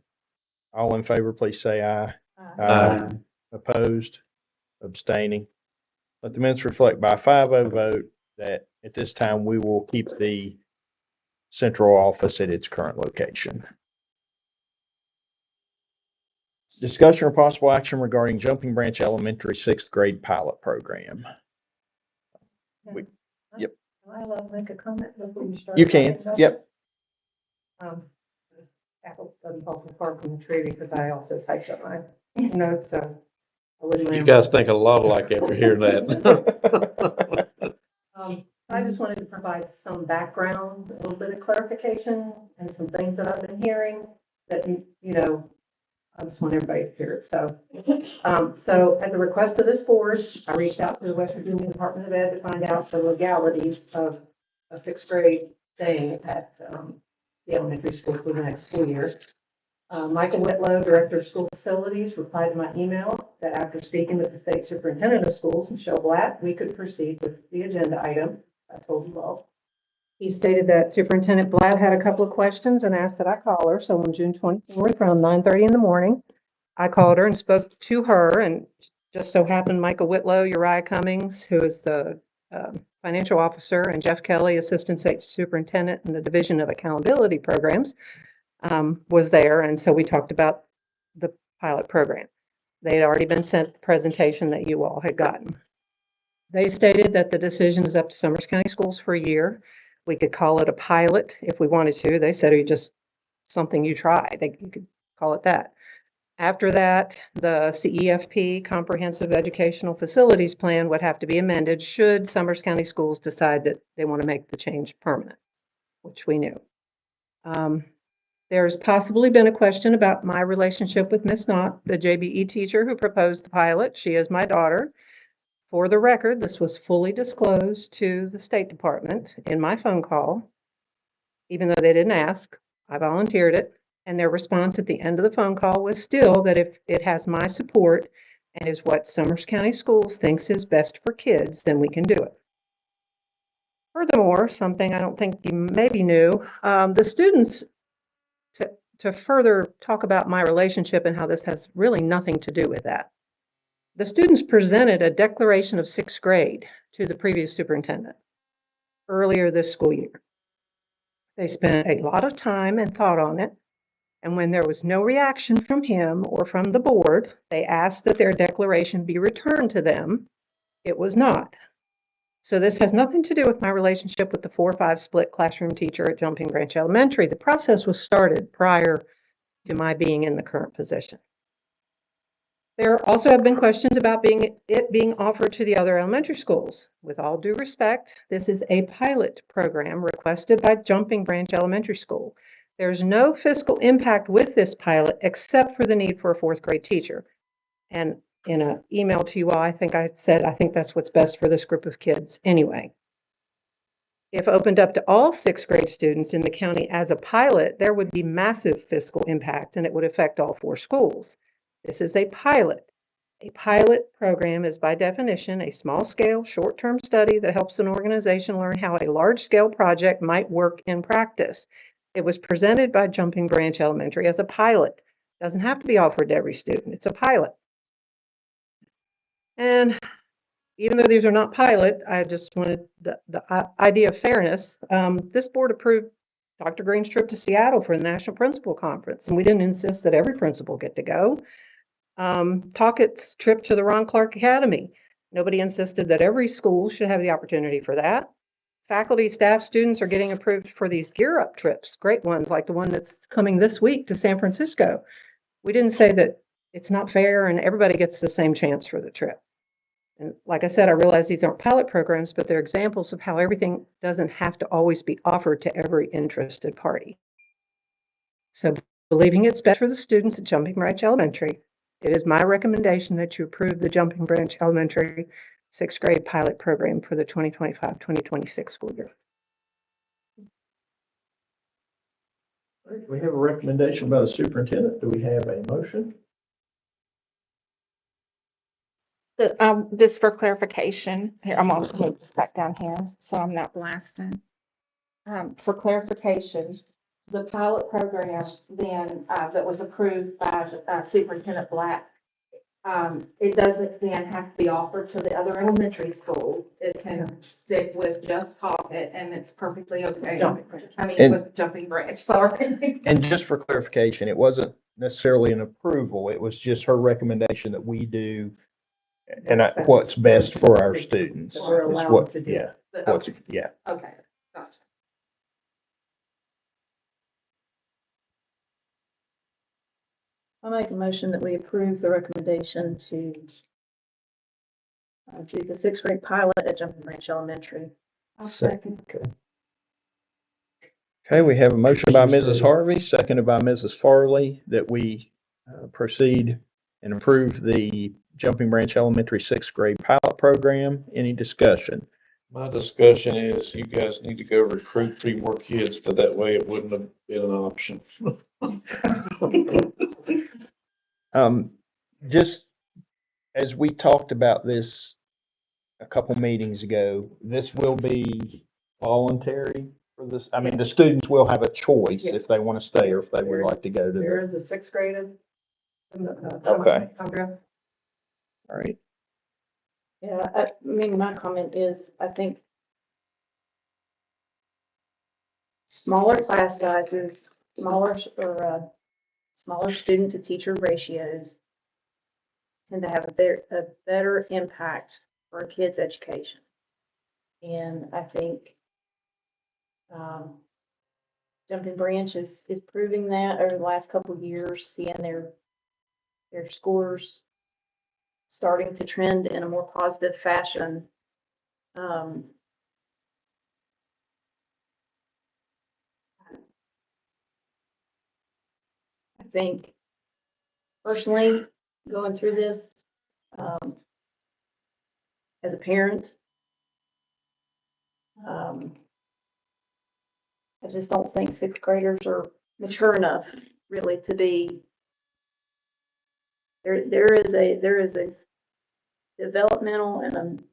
All in favor, please say aye. Aye. Opposed, abstaining. Let the minutes reflect by a 5-0 vote that at this time we will keep the central office at its current location. Discussion or possible action regarding Jumping Branch Elementary 6th grade pilot program. Yep. Am I allowed to make a comment before you start? You can, yep. This apple doesn't fall far from the tree because I also typed up my notes, so. I wouldn't You mind. guys think a lot alike after hearing that. I just wanted to provide some background, a little bit of clarification and some things that I've been hearing that, I just want everybody to hear it. So at the request of this board, I reached out to the West Virginia Department of Ed to find out the legalities of a 6th grade staying at, the elementary school for the next school year. Michael Whitlow, Director of School Facilities, replied to my email that after speaking with the State Superintendent of Schools, Michelle Blatt, we could proceed with the agenda item. I told you all. He stated that Superintendent Blatt had a couple of questions and asked that I call her. So on June 24th, around 9:30 in the morning, I called her and spoke to her, and just so happened Michael Whitlow, Uriah Cummings, who is the financial officer, and Jeff Kelly, Assistant State Superintendent in the Division of Accountability Programs, was there. And so we talked about the pilot program. They had already been sent the presentation that you all had gotten. They stated that the decision is up to Summers County Schools for a year. We could call it a pilot if we wanted to. They said it's just something you try. You could call it that. After that, the CEFP, Comprehensive Educational Facilities Plan, would have to be amended should Summers County Schools decide that they want to make the change permanent, which we knew. There's possibly been a question about my relationship with Miss Knott, the JBE teacher who proposed the pilot. She is my daughter. For the record, this was fully disclosed to the State Department in my phone call. Even though they didn't ask, I volunteered it. And their response at the end of the phone call was still that if it has my support and is what Summers County Schools thinks is best for kids, then we can do it. Furthermore, something I don't think you maybe knew, the students, to further talk about my relationship and how this has really nothing to do with that. The students presented a declaration of sixth grade to the previous superintendent earlier this school year. They spent a lot of time and thought on it. And when there was no reaction from him or from the board, they asked that their declaration be returned to them. It was not. So this has nothing to do with my relationship with the 4-5 split classroom teacher at Jumping Branch Elementary. The process was started prior to my being in the current position. There also have been questions about it being offered to the other elementary schools. With all due respect, this is a pilot program requested by Jumping Branch Elementary School. There's no fiscal impact with this pilot except for the need for a 4th grade teacher. And in an email to you all, I think I said, I think that's what's best for this group of kids anyway. If opened up to all 6th grade students in the county as a pilot, there would be massive fiscal impact and it would affect all 4 schools. This is a pilot. A pilot program is by definition a small-scale, short-term study that helps an organization learn how a large-scale project might work in practice. It was presented by Jumping Branch Elementary as a pilot. It doesn't have to be offered to every student. It's a pilot. And even though these are not pilot, I just wanted the idea of fairness. This board approved Dr. Green's trip to Seattle for the National Principal Conference, and we didn't insist that every principal get to go. Tockett's trip to the Ron Clark Academy. Nobody insisted that every school should have the opportunity for that. Faculty, staff, students are getting approved for these Gear Up trips, great ones like the one that's coming this week to San Francisco. We didn't say that it's not fair and everybody gets the same chance for the trip. And like I said, I realize these aren't pilot programs, but they're examples of how everything doesn't have to always be offered to every interested party. So believing it's best for the students at Jumping Branch Elementary, it is my recommendation that you approve the Jumping Branch Elementary 6th grade pilot program for the 2025-2026 school year. We have a recommendation by the superintendent. Do we have a motion? Just for clarification, here, I'm gonna move this back down here, so I'm not blasting. For clarification, the pilot program then, that was approved by Superintendent Black, it doesn't then have to be offered to the other elementary schools. It can stick with just Talbot and it's perfectly okay. With Jumping Branch, sorry. And just for clarification, it wasn't necessarily an approval. It was just her recommendation that we do and what's best for our students. We're is allowed what- to do. Yeah, Okay, yeah. okay, gotcha. I'll make a motion that we approve the recommendation to do the 6th grade pilot at Jumping Branch Elementary. I'll second. Okay, we have a motion by Mrs. Harvey, seconded by Mrs. Farley, that we proceed and approve the Jumping Branch Elementary 6th grade pilot program. Any discussion? My discussion is you guys need to go recruit 3 more kids, so that way it wouldn't have been an option. Just as we talked about this a couple meetings ago, this will be voluntary for this. I mean, the students will have a choice if they want to stay or if they would like to go to There the. is a 6th grade. Okay. Program. All right. Yeah, I mean, my comment is, I think smaller class sizes, smaller student to teacher ratios tend to have a better impact for a kid's education. And I think Jumping Branch is proving that over the last couple of years, seeing their their scores starting to trend in a more positive fashion. I think personally, going through this, as a parent, I just don't think sixth graders are mature enough really to be. There is a developmental and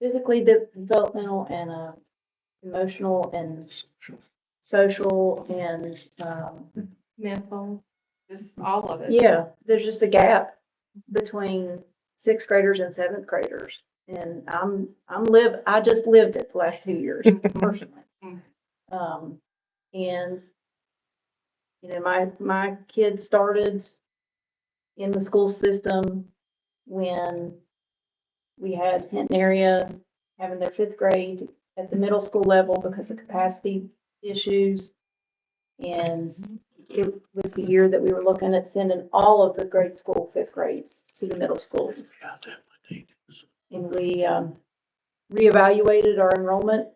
physically developmental and a emotional and social and Mental, just all of it. yeah, there's just a gap between sixth graders and seventh graders. And I just lived it the last 2 years personally. And, you know, my kids started in the school system when we had Hinton area having their fifth grade at the middle school level because of capacity issues. And it was the year that we were looking at sending all of the grade school fifth grades to the middle school. And we reevaluated our enrollment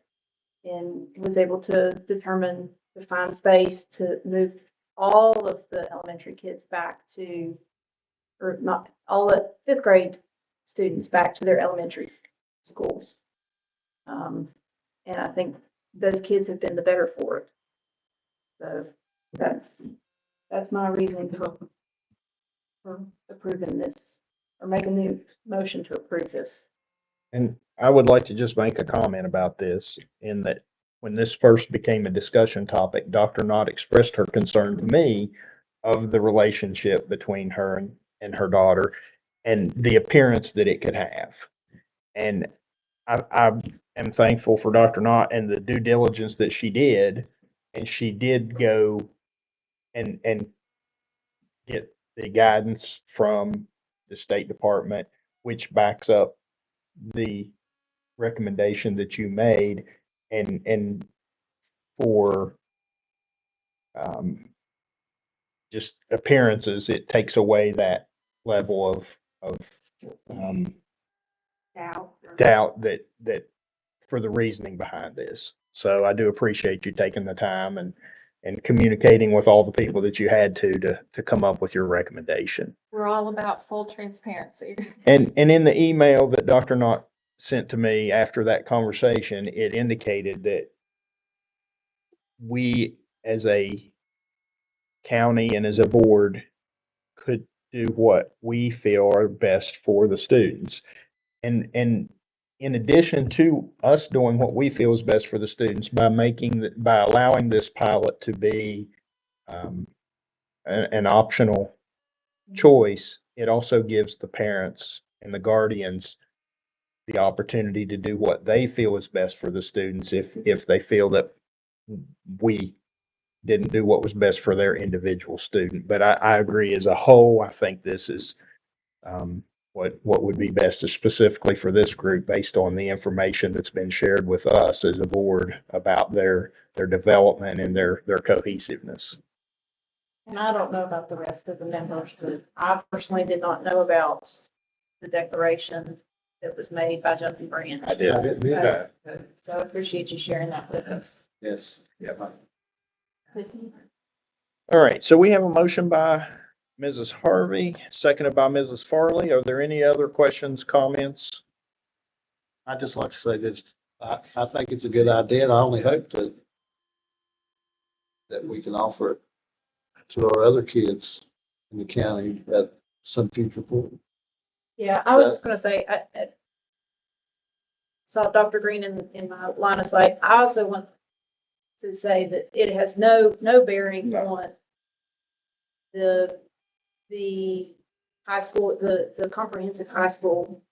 and was able to determine to find space to move all of the elementary kids back to, or not all the fifth grade students back to their elementary schools. And I think those kids have been the better for it. So that's my reasoning for approving this or making the motion to approve this. And I would like to just make a comment about this in that when this first became a discussion topic, Dr. Knott expressed her concern to me of the relationship between her and her daughter and the appearance that it could have. And I am thankful for Dr. Knott and the due diligence that she did. And she did go and get the guidance from the State Department, which backs up the recommendation that you made, and for just appearances, it takes away that level of doubt that for the reasoning behind this. So I do appreciate you taking the time and communicating with all the people that you had to come up with your recommendation. We're all about full transparency. And in the email that Dr. Knott sent to me after that conversation, it indicated that we as a county and as a board could do what we feel are best for the students. And in addition to us doing what we feel is best for the students by allowing this pilot to be an optional choice, it also gives the parents and the guardians the opportunity to do what they feel is best for the students if they feel that we didn't do what was best for their individual student. But I agree as a whole, I think this is what would be best is specifically for this group based on the information that's been shared with us as a board about their development and their cohesiveness. And I don't know about the rest of the members, but I personally did not know about the declaration that was made by Jumping Brand. I did. So I appreciate you sharing that with us. Yes. Yeah. All right, so we have a motion by Mrs. Harvey, seconded by Mrs. Farley. Are there any other questions, comments? I'd just like to say this, I think it's a good idea, and I only hope that we can offer it to our other kids in the county at some future point. Yeah, I was just gonna say, I saw Dr. Green in my line of sight. I also want to say that it has no bearing on the high school, the comprehensive high school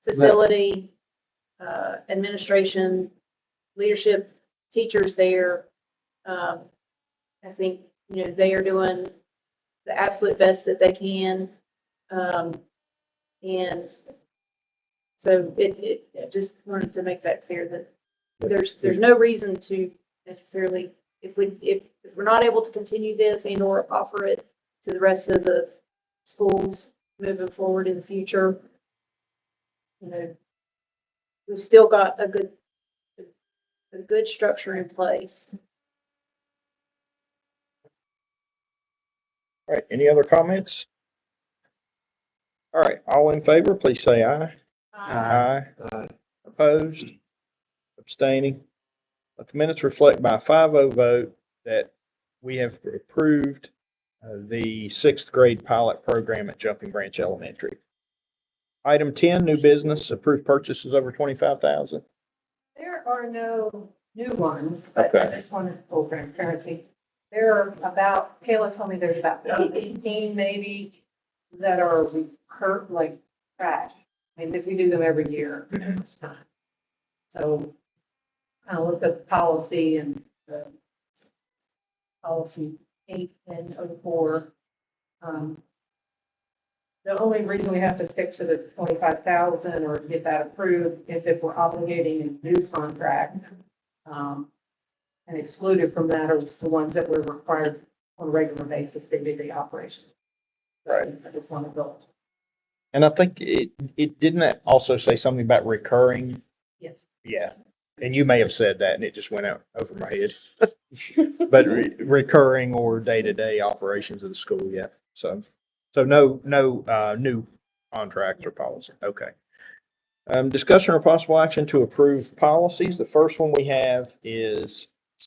facility, administration, leadership, teachers there. I think, you know, they are doing the absolute best that they can. And so I just wanted to make that clear that there's no reason to necessarily if we're not able to continue this and or offer it to the rest of the schools moving forward in the future, you know, we've still got a good structure in place. All right, any other comments? All right, all in favor, please say aye. Aye. Opposed? Abstaining? Let the minutes reflect by a 5-0 vote that we have approved the 6th grade pilot program at Jumping Branch Elementary. Item 10, new business, approved purchases over 25,000. There are no new ones, but I Okay. just wanted full transparency. There are about, Kayla told me there's about 18 maybe that are like trash. I mean, we do them every year. So I looked at the policy and the policy 81004. The only reason we have to stick to the 25,000 or get that approved is if we're obligating a news contract. And excluded from that are the ones that we're required on a regular basis to do the operation. Right. I just want to go. And I think it didn't that also say something about recurring? Yes. Yeah. And you may have said that and it just went out over my head. But recurring or day-to-day operations of the school, yeah. So no new contracts or policy. Okay. Discussion or possible action to approve policies. The first one we have is